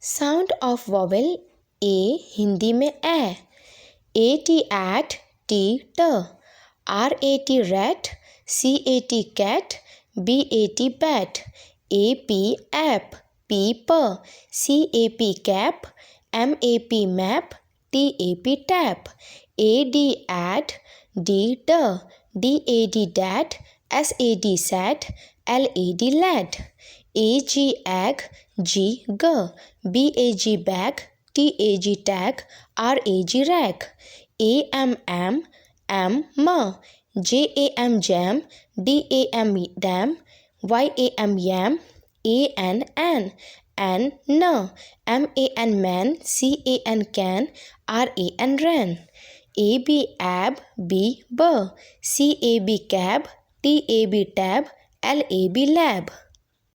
Sound of vowel A Hindi में A T at T ट R A T rat C A T cat B A T bat A P app P प C A P cap M A P map T A P tap A D add D ड D A D dad S A D sad L A D lad A G egg G ग B A G bag T A G tag are A G rag A M am म J A M jam D A M dam Y A M yam A N न M A N man C A N can R A N ran A B ab B ब C A B cab T A B tab L A B lab.